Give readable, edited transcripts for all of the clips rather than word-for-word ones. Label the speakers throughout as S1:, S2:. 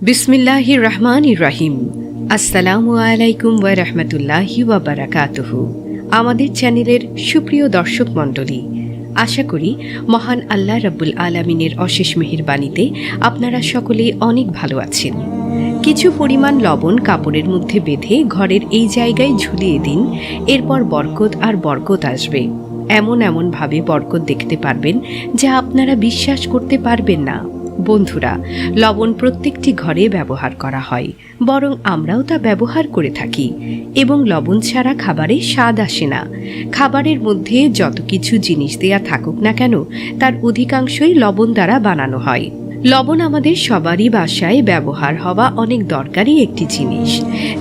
S1: বিসমিল্লাহির রহমানির রহিম। আসসালামু আলাইকুম ওয়া রাহমাতুল্লাহি ওয়া বারাকাতুহু। আমাদের চ্যানেলের সুপ্রিয় দর্শক মণ্ডলী, আশা করি মহান আল্লাহ রাব্বুল আলামিনের অশেষ মেহেরবানিতে আপনারা সকলে অনেক ভালো আছেন। কিছু পরিমাণ লবণ কাপড়ের মধ্যে বেঁধে ঘরের এই জায়গায় ঝুলিয়ে দিন। এরপর বরকত আর বরকত আসবে। এমন ভাবে বরকত দেখতে পারবেন যা আপনারা বিশ্বাস করতে পারবেন না। বন্ধুরা, লবণ প্রত্যেকটি ঘরে ব্যবহার করা হয়, বরং আমরাও তা ব্যবহার করে থাকি এবং লবণ ছাড়া খাবারে স্বাদ আসে না। খাবারের মধ্যে যত কিছু জিনিস দেয়া থাকুক না কেন, তার অধিকাংশই লবণ দ্বারা বানানো হয়। লবণ আমাদের সবারই বাসায় ব্যবহার হওয়া অনেক দরকারি একটি জিনিস।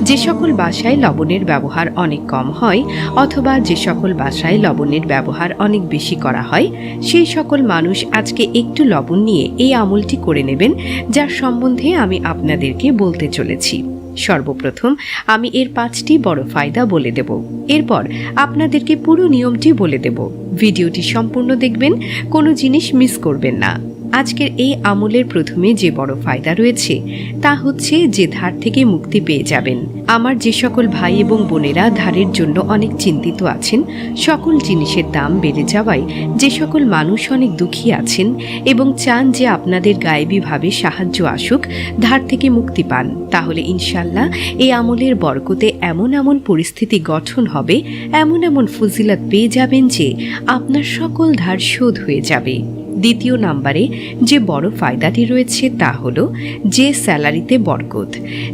S1: যে সকল বাসায় লবণের ব্যবহার অনেক কম হয় অথবা যে সকল বাসায় লবণের ব্যবহার অনেক বেশি করা হয়, সেই সকল মানুষ আজকে একটু লবণ নিয়ে এই আমলটি করে নেবেন, যার সম্বন্ধে আমি আপনাদেরকে বলতে চলেছি। সর্বপ্রথম আমি এর 5টি বড় ফায়দা বলে দেব। এরপর আপনাদেরকে পুরো নিয়মটি বলে দেব। ভিডিওটি সম্পূর্ণ দেখবেন, কোনো জিনিস মিস করবেন না। আজকের এই আমলের প্রথমে যে বড় ফায়দা রয়েছে তা হচ্ছে যে ধার থেকে মুক্তি পেয়ে যাবেন। আমার যে সকল ভাই এবং বোনেরা ধারের জন্য অনেক চিন্তিত আছেন, সকল জিনিসের দাম বেড়ে যাওয়ায় যে সকল মানুষ অনেক দুঃখী আছেন এবং চান যে আপনাদের গায়েবীভাবে সাহায্য আসুক, ধার থেকে মুক্তি পান, তাহলে ইনশাল্লাহ এই আমলের বরকতে এমন পরিস্থিতি গঠন হবে, এমন ফজিলত পেয়ে যাবেন যে আপনার সকল ধার শোধ হয়ে যাবে। দ্বিতীয় নম্বরে যে বড় ফায়দাটি রয়েছে তা হলো যে স্যালারিতে বরকত।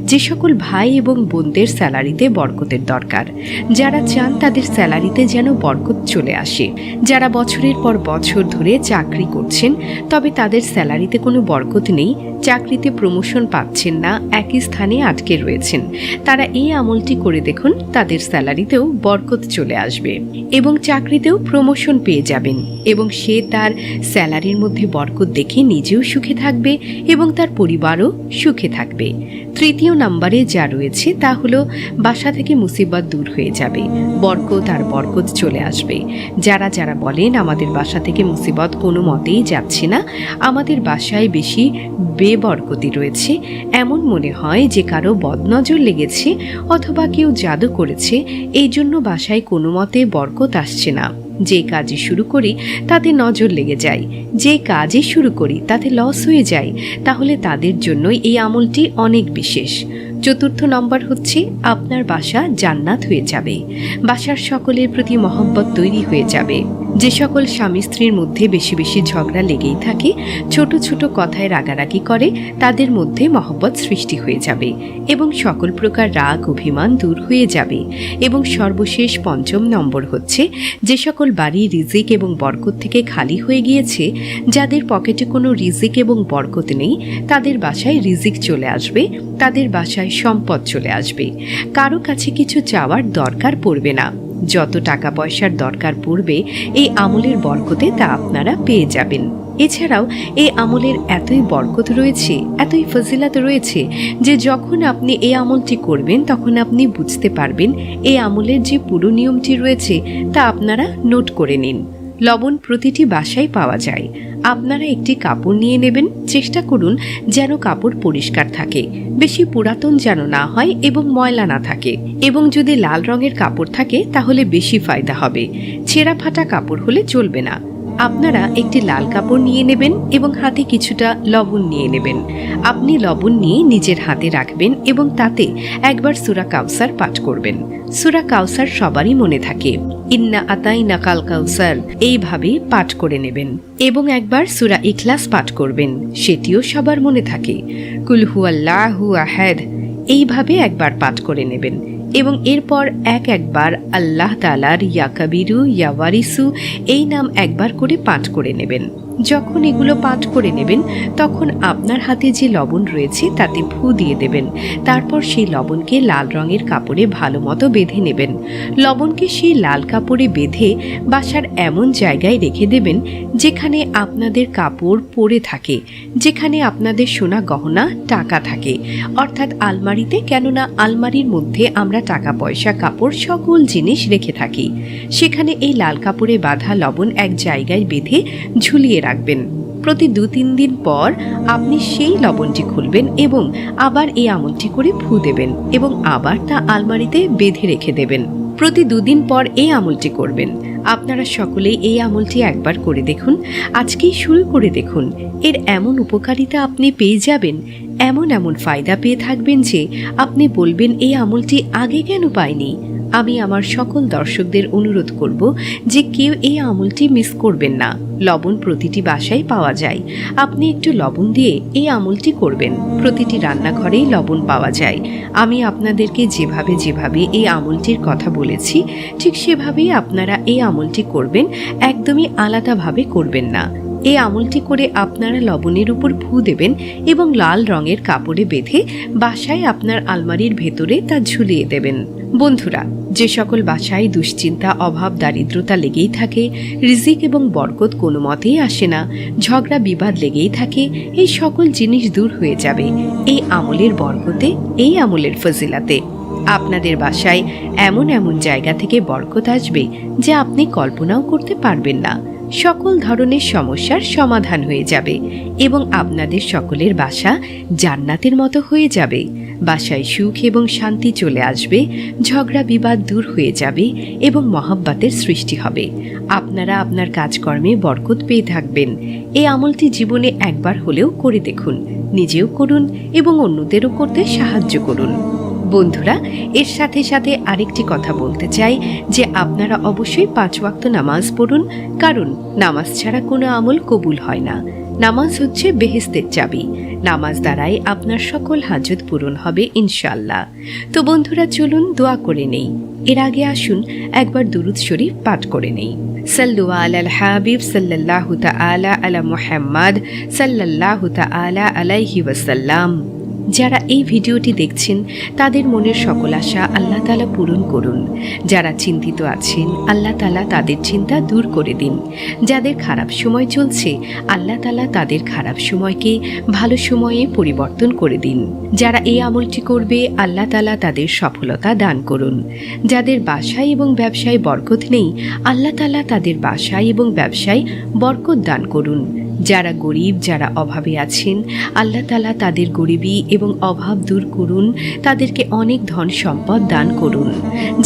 S1: যে সকল ভাই এবং বোনদের স্যালারিতে বরকতের দরকার, যারা চান তাদের স্যালারিতে যেন বরকত চলে আসে, যারা বছরের পর বছর ধরে চাকরি করছেন তবে তাদের স্যালারিতে কোনো বরকত নেই, চাকরিতে প্রমোশন পাচ্ছেন না, একই স্থানে আটকে রয়েছেন, তারা এই আমলটি করে দেখুন, তাদের স্যালারিতেও বরকত চলে আসবে এবং চাকরিতেও প্রমোশন পেয়ে যাবেন এবং সে তার স্যালারির মধ্যে বরকত দেখে নিজেও সুখে থাকবে এবং তার পরিবারও সুখে থাকবে। তৃতীয় নম্বরে যা রয়েছে তা হলো বাসা থেকে মুসিবত দূর হয়ে যাবে, বরকত আর বরকত চলে আসবে। যারা বলেন আমাদের বাসা থেকে মুসিবত কোনো মতেই যাচ্ছে না, আমাদের বাসায় বেশি বেবরকতি রয়েছে, এমন মনে হয় যে কারো বদনজর লেগেছে অথবা কেউ জাদু করেছে, এই জন্য বাসায় কোনো মতে বরকত আসছে না। যে কাজে শুরু করি তাতে নজর লেগে যায়, যে কাজে শুরু করি তাতে লস হয়ে যায়, তাহলে তাদের জন্য এই আমলটি অনেক বিশেষ। চতুর্থ নম্বর হচ্ছে আপনার বাসা জান্নাত হয়ে যাবে, বাসার সকলের প্রতি মহব্বত তৈরি হয়ে যাবে। যে সকল স্বামী স্ত্রীর মধ্যে বেশি ঝগড়া লেগেই থাকে, ছোট কথায় রাগারাগি করে, তাদের মধ্যে মহব্বত সৃষ্টি হয়ে যাবে এবং সকল প্রকার রাগ অভিমান দূর হয়ে যাবে। এবং সর্বশেষ 5ম নম্বর হচ্ছে যে সকল বাড়ি রিজিক এবং বরকত থেকে খালি হয়ে গিয়েছে, যাদের পকেটে কোনো রিজিক এবং বরকত নেই, তাদের বাসায় রিজিক চলে আসবে, তাদের বাসায় সম্পদ চলে আসবে। কারো কাছে কিছু চাওয়ার দরকার পড়বে না, যত টাকা পয়সার দরকার পড়বে এই আমলের বরকতে তা আপনারা পেয়ে যাবেন। এছাড়াও এই আমলের এতই বরকত রয়েছে, এতই ফজিলত রয়েছে যে যখন আপনি এই আমলটি করবেন তখন আপনি বুঝতে পারবেন এই আমলের যে পুরো নিয়মটি রয়েছে তা আপনারা নোট করে নিন। লবণ প্রতিটি বাসায় পাওয়া যায়। আপনারা একটি কাপড় নিয়ে নেবেন, চেষ্টা করুন যেন কাপড় পরিষ্কার থাকে, বেশি পুরাতন যেন না হয় এবং ময়লা না থাকে, এবং যদি লাল রঙের কাপড় থাকে তাহলে বেশি ফায়দা হবে, ছেঁড়া ফাটা কাপড় হলে চলবে না। আপনারা একটি লাল কাপড় নিয়ে নেবেন এবং হাতে কিছুটা লবণ নিয়ে নেবেন। আপনি লবণ নিয়ে নিজের হাতে রাখবেন এবং তাতে একবার সূরা কাউসার পাঠ করবেন। সূরা কাউসার সবারই মনে থাকে, ইন্না আতাইনা কাল কাউসার, এইভাবে পাঠ করে নেবেন এবং একবার সূরা ইখলাস পাঠ করবেন, সেটিও সবার মনে থাকে। কুল হুয়াল্লাহু আহাদ, এইভাবে একবার পাঠ করে নেবেন এবং এরপর একবার আল্লাহ তাআলার ইয়া কাবিরু ইয়া ওয়ারিসু এই নাম একবার করে পাঠ করে নেবেন। যখন এগুলো পাঠ করে নেবেন তখন আপনার হাতে যে লবণ রয়েছে তাতে ফু দিয়ে দেবেন। তারপর সেই লবণকে লাল রঙের কাপড়ে ভালো মতো বেঁধে নেবেন। লবণকে সেই লাল কাপড়ে বেঁধে বাসার এমন জায়গায় রেখে দেবেন যেখানে আপনাদের কাপড় পরে থাকে, যেখানে আপনাদের সোনা গহনা টাকা থাকে, অর্থাৎ আলমারিতে, কেননা আলমারির মধ্যে আমরা টাকা পয়সা কাপড় সকল জিনিস রেখে থাকি। সেখানে এই লাল কাপড়ে বাঁধা লবণ এক জায়গায় বেঁধে ঝুলিয়ে রাখবেন। প্রতি 2-3 দিন পর আপনি সেই লবণটি খুলবেন এবং আবার এই আমলটি করে ফু দেবেন এবং আবার তা আলমারিতে বেঁধে রেখে দেবেন। প্রতি 2 দিন পর এই আমলটি করবেন। আপনারা সকলেই এই আমলটি একবার করে দেখুন, আজকেই শুরু করে দেখুন। এর এমন উপকারিতা আপনি পেয়ে যাবেন, এমন এমন ফায়দা পেয়ে থাকবেন যে আপনি বলবেন এই আমলটি আগে কেন পাইনি। আমি আমার সকল দর্শকদের অনুরোধ করব যে কেউ এই আমলটি মিস করবেন না। লবণ প্রতিটি বাসায় পাওয়া যায়, আপনি একটু লবণ দিয়ে এই আমলটি করবেন। প্রতিটি রান্নাঘরেই লবণ পাওয়া যায়। আমি আপনাদেরকে যেভাবে এই আমলটির কথা বলেছি ঠিক সেভাবেই আপনারা এই আমলটি করবেন, একদমই আলাদাভাবে করবেন না। এই আমলটি করে আপনারা লবণের উপর ফু দেবেন এবং লাল রঙের কাপড়ে বেঁধে বাসায় আপনার আলমারির ভেতরে তা ঝুলিয়ে দেবেন। বন্ধুরা, যে সকল বাসায় দুশ্চিন্তা, অভাব, দারিদ্রতা লেগেই থাকে, রিজিক এবং বরকত কোনো মতেই আসে না, ঝগড়া বিবাদ লেগেই থাকে, এই সকল জিনিস দূর হয়ে যাবে এই আমলের বরকতে, এই আমলের ফজিলাতে। আপনাদের বাসায় এমন এমন জায়গা থেকে বরকত আসবে যা আপনি কল্পনাও করতে পারবেন না। সকল ধরনের সমস্যার সমাধান হয়ে যাবে এবং আপনাদের সকলের বাসা জান্নাতের মতো হয়ে যাবে। বাসায় সুখ এবং শান্তি চলে আসবে, ঝগড়া বিবাদ দূর হয়ে যাবে এবং মহব্বতের সৃষ্টি হবে। আপনারা আপনার কাজকর্মে বরকত পেয়ে থাকবেন। এই আমলটি জীবনে একবার হলেও করে দেখুন, নিজেও করুন এবং অন্যদেরও করতে সাহায্য করুন। বন্ধুরা, এর সাথে সাথে আরেকটি কথা বলতে চাই যে আপনারা অবশ্যই 5 ওয়াক্ত নামাজ পড়ুন, কারণ নামাজ ছাড়া কোনো আমল কবুল হয় না। নামাজ হচ্ছে বেহেশতের চাবি। নামাজ দ্বারাই আপনার সকল হাজত পূরণ হবে ইনশাআল্লাহ। তো বন্ধুরা, চলুন দোয়া করে নেই। এর আগে আসুন একবার দুরুদ শরীফ পাঠ করে নেই। সাল্লু আলাল হাবিব সাল্লাল্লাহু তাআলা আলা মুহাম্মদ সাল্লাল্লাহু তাআলা আলাইহি ওয়াসাল্লাম। যারা এই ভিডিওটি দেখছেন তাদের মনের সকল আশা আল্লাহ তাআলা পূরণ করুন। যারা চিন্তিত আছেন আল্লাহ তাআলা তাদের চিন্তা দূর করে দিন। যাদের খারাপ সময় চলছে আল্লাহ তাআলা তাদের খারাপ সময়কে ভালো সময়ে পরিবর্তন করে দিন। যারা এই আমলটি করবে আল্লাহ তাআলা তাদের সফলতা দান করুন। যাদের বাসায় এবং ব্যবসায় বরকত নেই আল্লাহ তাআলা তাদের বাসায় এবং ব্যবসায় বরকত দান করুন। যারা গরিব, যারা অভাবে আছেন আল্লাহ তাআলা তাদের গরিবি এবং অভাব দূর করুন, তাদেরকে অনেক ধন সম্পদ দান করুন।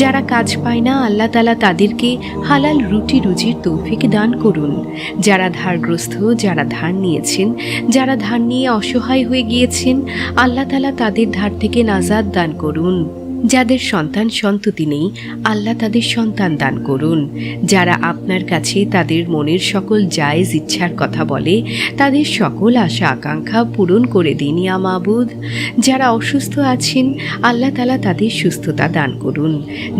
S1: যারা কাজ পায় না আল্লাহ তাআলা তাদেরকে হালাল রুটি রুজির তৌফিক দান করুন। যারা ধারগ্রস্ত, যারা ধার নিয়েছেন, যারা ধার নিয়ে অসহায় হয়ে গিয়েছেন আল্লাহ তাআলা তাদের ধার থেকে নাজাত দান করুন। যাদের সন্তান সন্ততি নেই আল্লাহ তাদের সন্তান দান করুন। যারা আপনার কাছে তাদের মনের সকল জায়েজ ইচ্ছার কথা বলে তাদের সকল আশা আকাঙ্ক্ষা পূরণ করে দিন ইয়া মাবুদ। যারা অসুস্থ আছেন আল্লাহ তাআলা তাদের সুস্থতা দান করুন।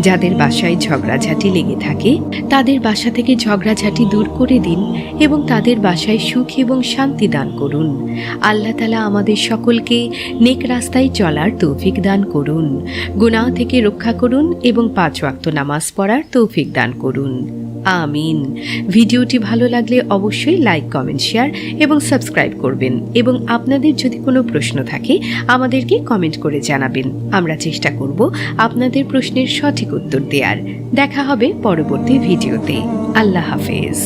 S1: যাদের বাসায় ঝগড়াঝাটি লেগে থাকে তাদের বাসা থেকে ঝগড়াঝাটি দূর করে দিন এবং তাদের বাসায় সুখ এবং শান্তি দান করুন। আল্লাহ তাআলা আমাদের সকলকে নেক রাস্তায় চলার তৌফিক দান করুন, গুনাহ থেকে রক্ষা করুন এবং 5 ওয়াক্ত নামাজ পড়ার তৌফিক দান করুন। আমিন। ভিডিওটি ভালো লাগলে অবশ্যই লাইক, কমেন্ট, শেয়ার এবং সাবস্ক্রাইব করবেন এবং আপনাদের যদি কোনো প্রশ্ন থাকে আমাদেরকে কমেন্ট করে জানাবেন। আমরা চেষ্টা করব আপনাদের প্রশ্নের সঠিক উত্তর দেওয়ার। দেখা হবে পরবর্তী ভিডিওতে। আল্লাহ হাফেজ।